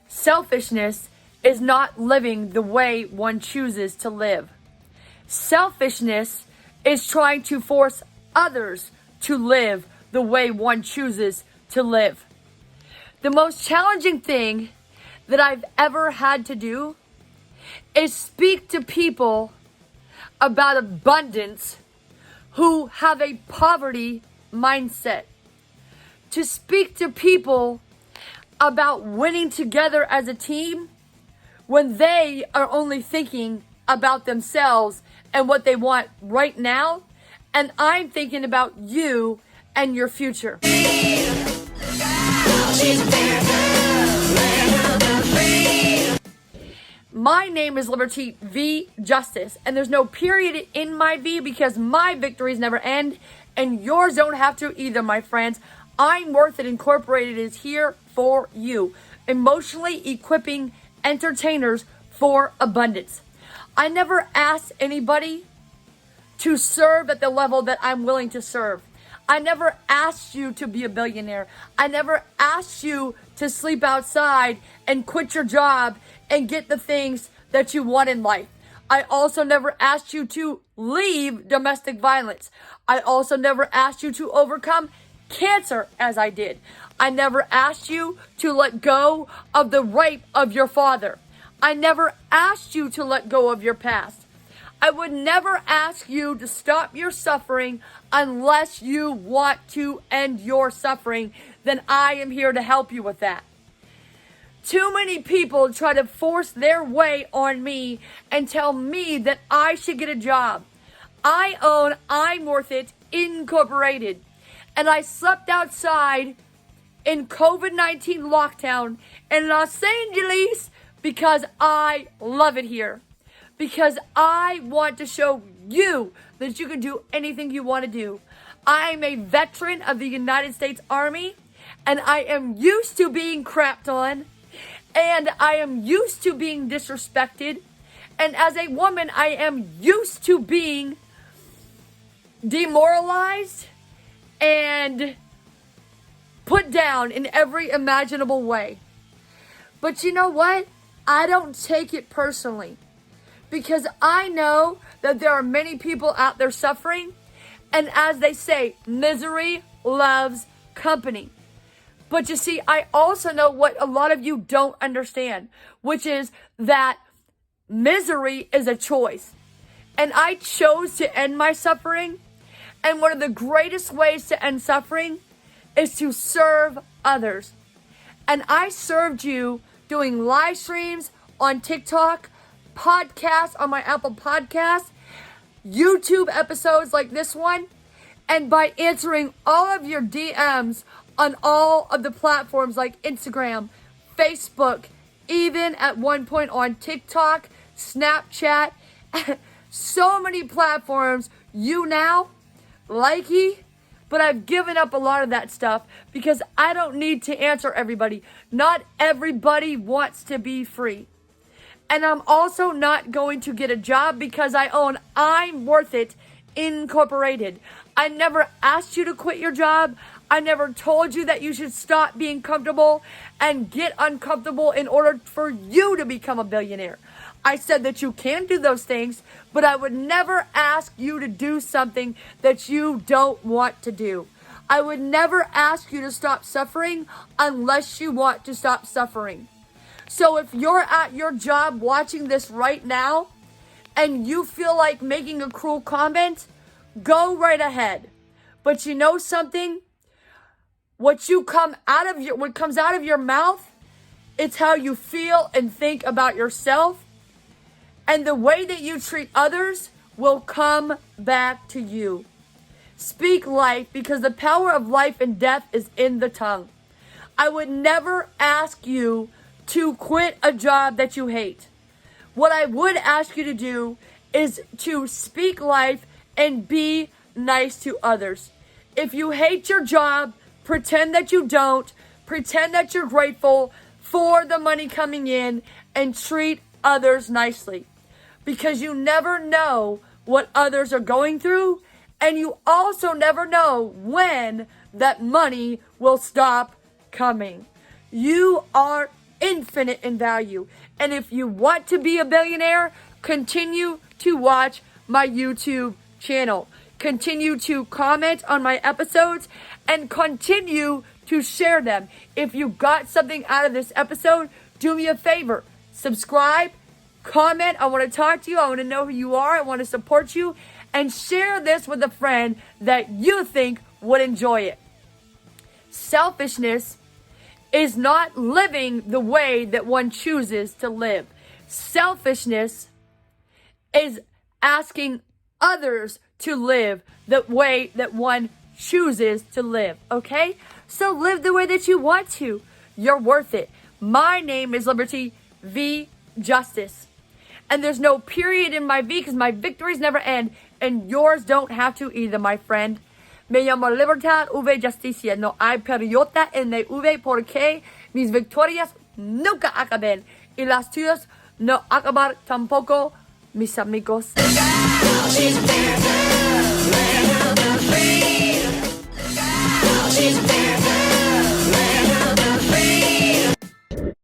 Selfishness is not living the way one chooses to live. Selfishness is trying to force others to live the way one chooses to live. The most challenging thing that I've ever had to do is speak to people about abundance who have a poverty mindset. To speak to people about winning together as a team when they are only thinking about themselves and what they want right now, and I'm thinking about you and your future. My name is Liberty V Justice, and there's no period in my V because my victories never end, and yours don't have to either, my friends. I'm Worth It Incorporated is here for you, emotionally equipping entertainers for abundance. I never asked anybody to serve at the level that I'm willing to serve. I never asked you to be a billionaire. I never asked you to sleep outside and quit your job and get the things that you want in life. I also never asked you to leave domestic violence. I also never asked you to overcome cancer as I did. I never asked you to let go of the rape of your father. I never asked you to let go of your past. I would never ask you to stop your suffering unless you want to end your suffering. Then I am here to help you with that. Too many people try to force their way on me and tell me that I should get a job. I own I'm Worth It Incorporated. And I slept outside in COVID-19 lockdown in Los Angeles because I love it here. Because I want to show you that you can do anything you want to do. I'm a veteran of the United States Army, and I am used to being crapped on, and I am used to being disrespected, and as a woman, I am used to being demoralized and put down in every imaginable way. But you know what? I don't take it personally. Because I know that there are many people out there suffering. And as they say, misery loves company. But you see, I also know what a lot of you don't understand, which is that misery is a choice. And I chose to end my suffering. And one of the greatest ways to end suffering is to serve others. And I served you doing live streams on TikTok, podcasts on my Apple Podcasts, YouTube episodes like this one, and by answering all of your DMs on all of the platforms like Instagram, Facebook, even at one point on TikTok, Snapchat, so many platforms, Likey, but I've given up a lot of that stuff because I don't need to answer everybody. Not everybody wants to be free. And I'm also not going to get a job because I own I'm Worth It Incorporated. I never asked you to quit your job. I never told you that you should stop being comfortable and get uncomfortable in order for you to become a billionaire. I said that you can do those things, but I would never ask you to do something that you don't want to do. I would never ask you to stop suffering unless you want to stop suffering. So if you're at your job watching this right now and you feel like making a cruel comment, go right ahead. But you know something? What comes out of your mouth, it's how you feel and think about yourself. And the way that you treat others will come back to you. Speak life because the power of life and death is in the tongue. I would never ask you to quit a job that you hate. What I would ask you to do is to speak life and be nice to others. If you hate your job, pretend that you don't. Pretend that you're grateful for the money coming in and treat others nicely. Because you never know what others are going through, and you also never know when that money will stop coming. You are infinite in value. And if you want to be a billionaire, continue to watch my YouTube channel. Continue to comment on my episodes and continue to share them. If you got something out of this episode, do me a favor. Subscribe, comment. I want to talk to you. I want to know who you are. I want to support you. And share this with a friend that you think would enjoy it. Selfishness is not living the way that one chooses to live. Selfishness is asking others to live the way that one chooses to live, okay? So live the way that you want to. You're worth it. My name is Liberty V. Justice. And there's no period in my V because my victories never end. And yours don't have to either, my friend. Me llamo Libertad V. Justicia. No hay periota en el V porque mis victorias nunca acaben. Y las tuyas no acabar tampoco, mis amigos. She's a fair girl, land of the free. She's a fair girl.